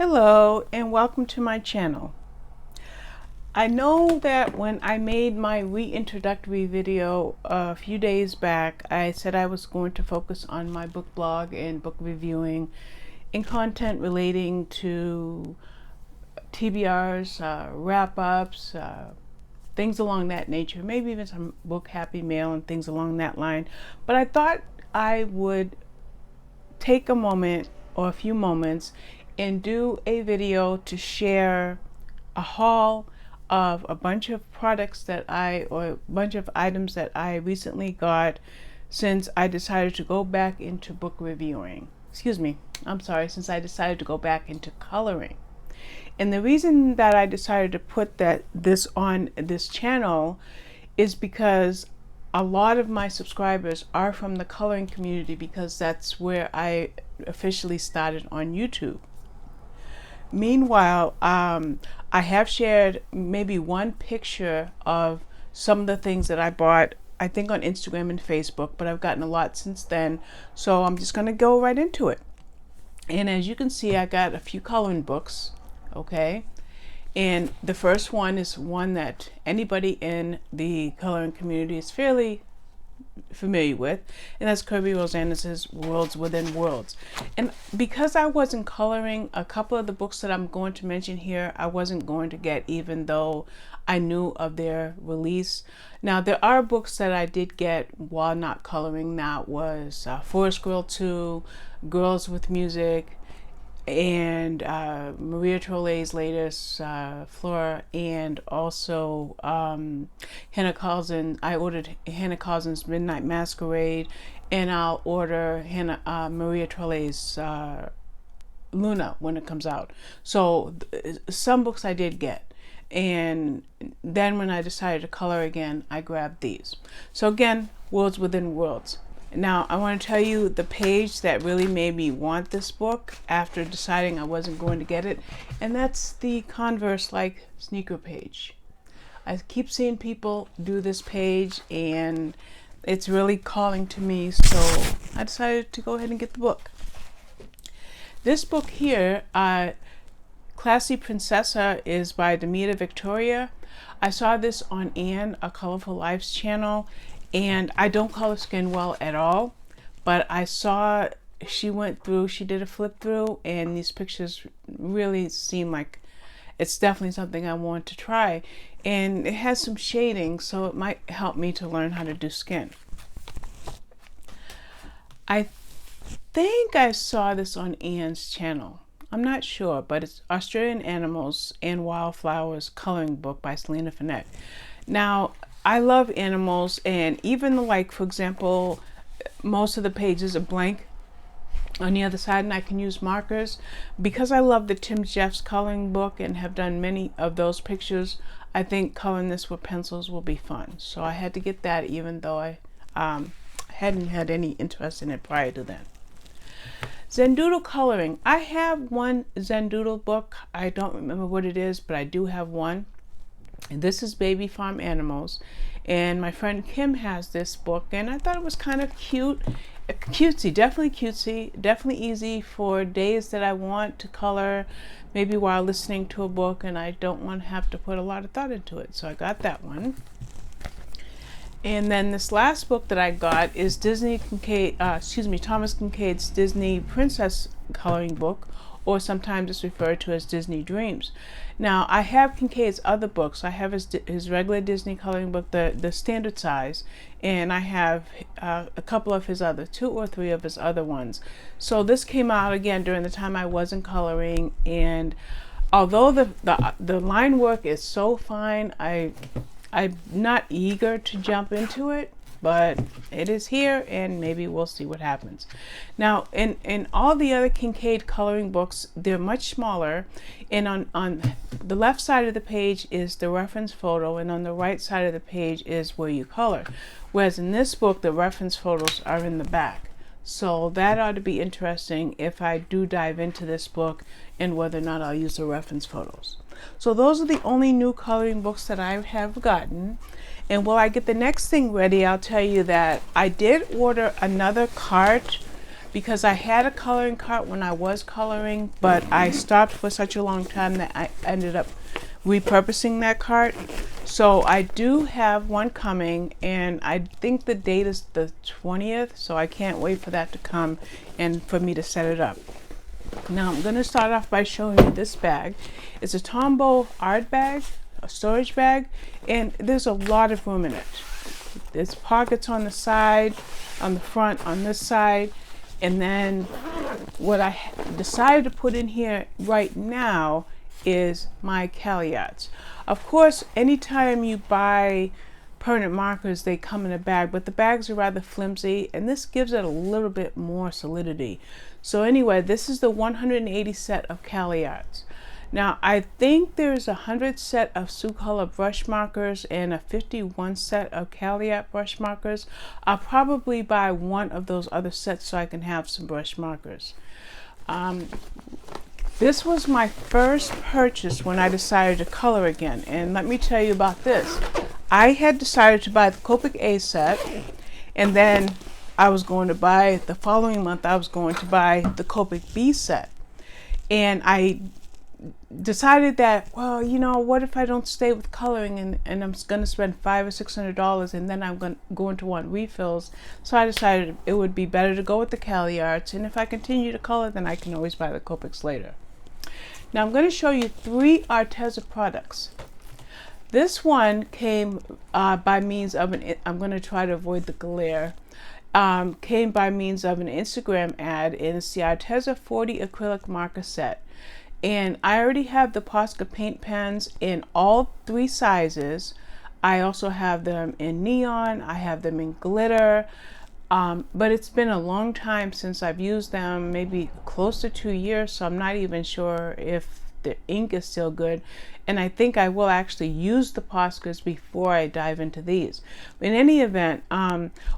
Hello and welcome to my channel. I know that when I made my reintroductory video a few days back, I said I was going to focus on my book blog and book reviewing and content relating to TBRs, wrap-ups, things along that nature, maybe even some book happy mail and things along that line. But I thought I would take a moment or a few moments and do a video to share a haul of a bunch of products that or a bunch of items that I recently got since I decided to go back into book reviewing. Since I decided to go back into coloring. And the reason that I decided to put this on this channel is because a lot of my subscribers are from the coloring community, because that's where I officially started on YouTube. Meanwhile, I have shared maybe one picture of some of the things that I bought, I think on Instagram and Facebook, but I've gotten a lot since then. So I'm just going to go right into it. And as you can see, I got a few coloring books, okay? And the first one is one that anybody in the coloring community is fairly familiar with, and that's Kerby Rosanes' Worlds Within Worlds. And because I wasn't coloring, a couple of the books that I'm going to mention here I wasn't going to get, even though I knew of their release. Now there are books that I did get while not coloring. That was Forest Girl 2, Girls with Music, and Maria Trolle's latest Flora, and also Hannah Cousins. I ordered Hannah Cousins' Midnight Masquerade, and I'll order Maria Trolle's Luna when it comes out. So some books I did get, and then when I decided to color again, I grabbed these. So again, Worlds Within Worlds. Now, I want to tell you the page that really made me want this book after deciding I wasn't going to get it, and that's the Converse-like sneaker page. I keep seeing people do this page, and it's really calling to me, so I decided to go ahead and get the book. This book here, Classy Princessa, is by Demita Victoria. I saw this on Anne, A Colorful Life's channel, and I don't color skin well at all, but I saw she did a flip through, and these pictures really seem like it's definitely something I want to try. And it has some shading, so it might help me to learn how to do skin. I think I saw this on Anne's channel. I'm not sure, but it's Australian Animals and Wildflowers coloring book by Selena Finette. Now, I love animals, and even like, for example, most of the pages are blank on the other side, and I can use markers. Because I love the Tim Jeffs coloring book and have done many of those pictures, I think coloring this with pencils will be fun. So I had to get that, even though I hadn't had any interest in it prior to then. Zendoodle coloring. I have one Zendoodle book. I don't remember what it is, but I do have one. And this is Baby Farm Animals, and my friend Kim has this book, and I thought it was kind of cutesy, definitely easy for days that I want to color, maybe while listening to a book and I don't want to have to put a lot of thought into it. So I got that one. And then this last book that I got is Thomas Kincaid's Disney Princess coloring book, or sometimes it's referred to as Disney Dreams. Now, I have Kincaid's other books. I have his regular Disney coloring book, the standard size, and I have a couple of his other, 2 or 3 of his other ones. So this came out again during the time I wasn't coloring, and although the line work is so fine, I'm not eager to jump into it, but it is here, and maybe we'll see what happens. Now, in all the other Kincaid coloring books, they're much smaller, and on the left side of the page is the reference photo, and on the right side of the page is where you color. Whereas in this book, the reference photos are in the back. So that ought to be interesting if I do dive into this book, and whether or not I'll use the reference photos. So those are the only new coloring books that I have gotten. And while I get the next thing ready, I'll tell you that I did order another cart because I had a coloring cart when I was coloring, but I stopped for such a long time that I ended up repurposing that cart. So I do have one coming, and I think the date is the 20th, so I can't wait for that to come and for me to set it up. Now I'm going to start off by showing you this bag. It's a Tombow art bag, a storage bag, and there's a lot of room in it. There's pockets on the side, on the front, on this side, and then what I decided to put in here right now is my Calyards. Of course, anytime you buy permanent markers, they come in a bag, but the bags are rather flimsy, and this gives it a little bit more solidity. So anyway, this is the 180 set of Calyards. Now, I think there's 100 set of Sucolor brush markers and a 51 set of Calyard brush markers. I'll probably buy one of those other sets so I can have some brush markers. This was my first purchase when I decided to color again, and let me tell you about this. I had decided to buy the Copic A set, and then I was going to buy, the following month, I was going to buy the Copic B set. And I decided that, well, you know, what if I don't stay with coloring and I'm going to spend $500 or $600 and then I'm going to want refills. So I decided it would be better to go with the Calyards, and if I continue to color, then I can always buy the Copics later. Now I'm going to show you 3 Arteza products. This one came by means of I'm going to try to avoid the glare, came by means of an Instagram ad, and it's the Arteza 40 acrylic marker set. And I already have the Posca paint pens in all 3 sizes. I also have them in neon, I have them in glitter, but it's been a long time since I've used them, maybe close to 2 years, so I'm not even sure if the ink is still good. And I think I will actually use the Poscas before I dive into these. In any event,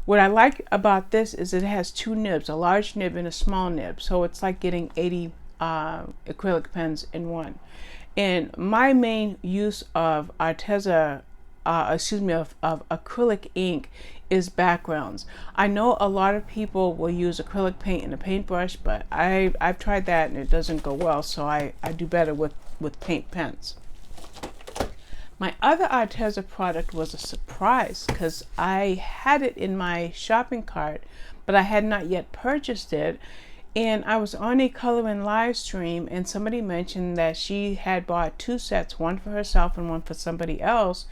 what I like about this is it has 2 nibs, a large nib and a small nib. So it's like getting 80 acrylic pens in one. And my main use of Arteza, of acrylic ink is backgrounds. I know a lot of people will use acrylic paint in a paintbrush, but I've tried that and it doesn't go well, so I do better with paint pens. My other Arteza product was a surprise because I had it in my shopping cart, but I had not yet purchased it. And I was on a coloring live stream, and somebody mentioned that she had bought 2 sets, one for herself and one for somebody else,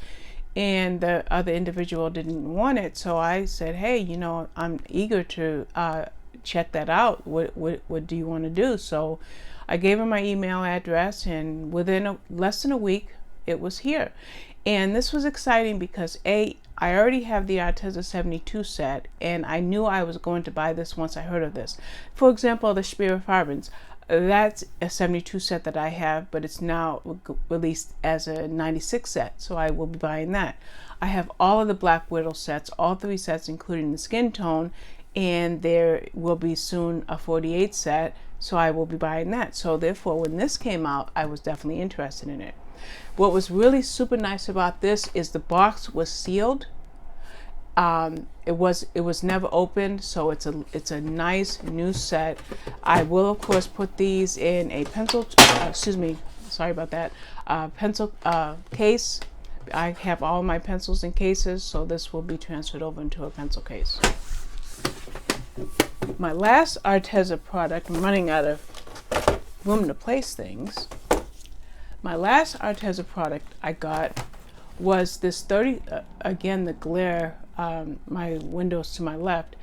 and the other individual didn't want it. So I said, hey, you know, I'm eager to check that out. What do you want to do? So I gave her my email address, and within less than a week, it was here. And this was exciting because I already have the Arteza 72 set, and I knew I was going to buy this once I heard of this. For example, the Spirifarbens, that's a 72 set that I have, but it's now released as a 96 set, so I will be buying that. I have all of the Black Widow sets, all 3 sets, including the skin tone, and there will be soon a 48 set, so I will be buying that. So therefore, when this came out, I was definitely interested in it. What was really super nice about this is the box was sealed. It was never opened, so it's a nice new set. I will of course put these in a pencil, sorry about that, pencil case. I have all my pencils in cases, so this will be transferred over into a pencil case. My last Arteza product, I'm running out of room to place things. My last Arteza product I got was this 30, again the glare, my windows to my left.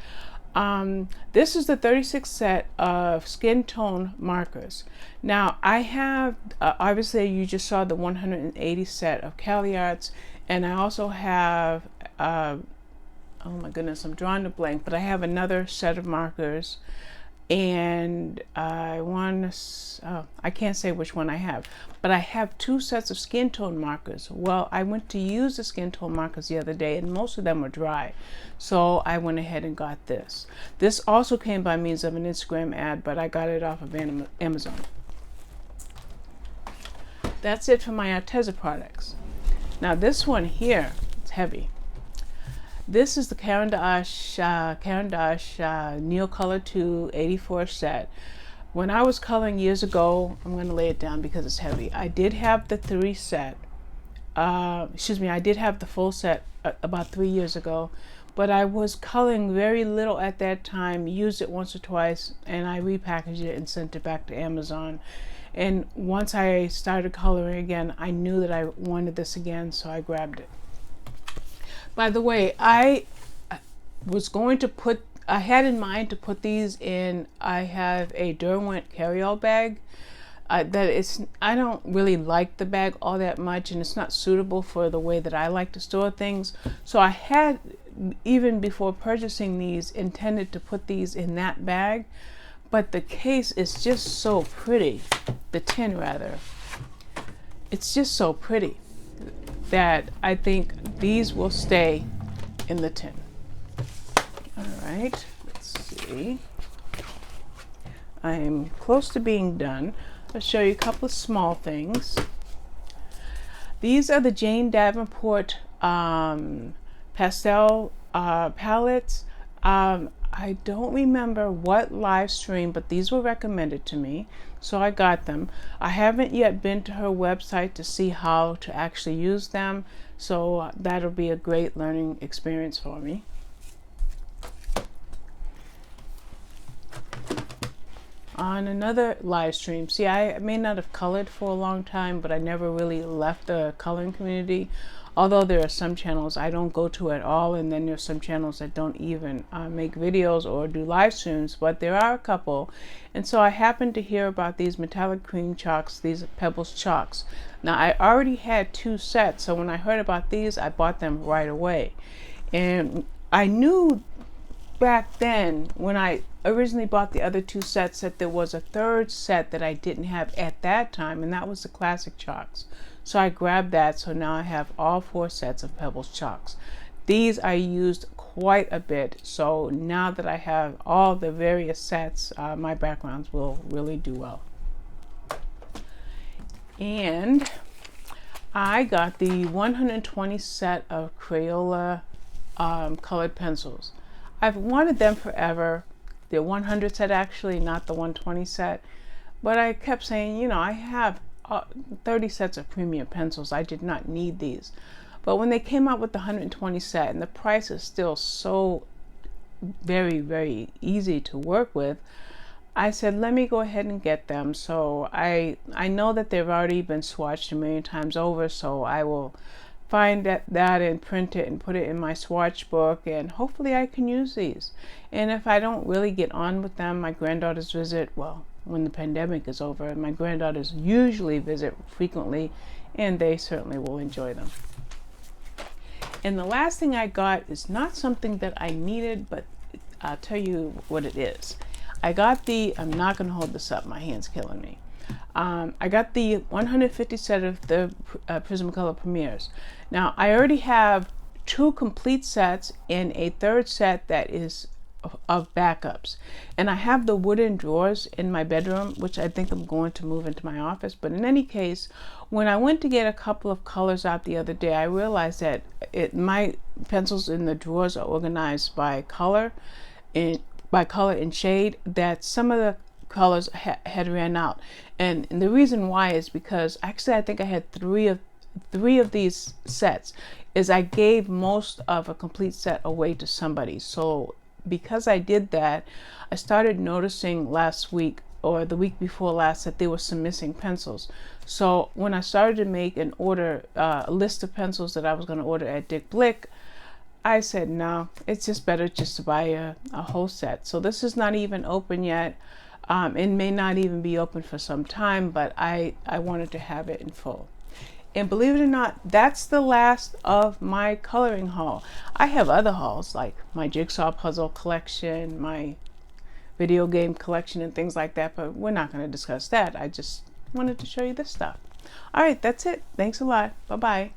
This is the 36 set of skin tone markers. Now I have, obviously you just saw the 180 set of Calyards, and I also have, oh my goodness, I'm drawing a blank, but I have another set of markers, and I can't say which one I have, but I have 2 sets of skin tone markers. Well, I went to use the skin tone markers the other day, and most of them were dry, so I went ahead and got this. This also came by means of an Instagram ad, but I got it off of Amazon. That's it for my Arteza products. Now this one here, it's heavy. This is the Caran d'Ache Neil Color 2 84 set. When I was coloring years ago, I'm going to lay it down because it's heavy. I did have the I did have the full set about 3 years ago, but I was coloring very little at that time, used it once or twice, and I repackaged it and sent it back to Amazon. And once I started coloring again, I knew that I wanted this again, so I grabbed it. By the way, I had in mind to put these in, I have a Derwent carry-all bag. I don't really like the bag all that much, and it's not suitable for the way that I like to store things. So I had, even before purchasing these, intended to put these in that bag, but the case is just so pretty, the tin rather. It's just so pretty that I think these will stay in the tin. All right, let's see. I'm close to being done. I'll show you a couple of small things. These are the Jane Davenport pastel palettes. I don't remember what live stream, but these were recommended to me, so I got them. I haven't yet been to her website to see how to actually use them, so that'll be a great learning experience for me. On another live stream, see, I may not have colored for a long time, but I never really left the coloring community. Although there are some channels I don't go to at all, and then there's some channels that don't even make videos or do live streams, but there are a couple. And so I happened to hear about these metallic cream chalks, these Pebbles chalks. Now, I already had 2 sets, so when I heard about these, I bought them right away. And I knew back then, when I originally bought the other 2 sets, that there was a 3rd set that I didn't have at that time, and that was the classic chalks. So I grabbed that, so now I have all 4 sets of Pebbles chalks. These I used quite a bit, so now that I have all the various sets, my backgrounds will really do well. And I got the 120 set of Crayola colored pencils. I've wanted them forever. The 100 set actually, not the 120 set. But I kept saying, you know, I have 30 sets of premium pencils. I did not need these. But when they came out with the 120 set, and the price is still so very, very easy to work with, I said, let me go ahead and get them. So I know that they've already been swatched a million times over, so I will find that and print it and put it in my swatch book, and hopefully I can use these. And if I don't really get on with them, my granddaughters visit, well, when the pandemic is over, my granddaughters usually visit frequently, and they certainly will enjoy them. And the last thing I got is not something that I needed, but I'll tell you what it is. I got I'm not going to hold this up, my hand's killing me. I got the 150 set of the Prismacolor Premieres. Now, I already have 2 complete sets and a 3rd set that is of backups. And I have the wooden drawers in my bedroom, which I think I'm going to move into my office. But in any case, when I went to get a couple of colors out the other day, I realized that my pencils in the drawers are organized by color and shade, that some of the colors had ran out. And the reason why is because actually I think I had three of these sets, is I gave most of a complete set away to somebody. So because I did that, I started noticing last week or the week before last that there were some missing pencils. So when I started to make an order, a list of pencils that I was going to order at Dick Blick, I said, no, it's just better just to buy a whole set. So this is not even open yet. It may not even be open for some time, but I wanted to have it in full. And believe it or not, that's the last of my coloring haul. I have other hauls like my jigsaw puzzle collection, my video game collection and things like that, but we're not going to discuss that. I just wanted to show you this stuff. All right, that's it. Thanks a lot. Bye-bye.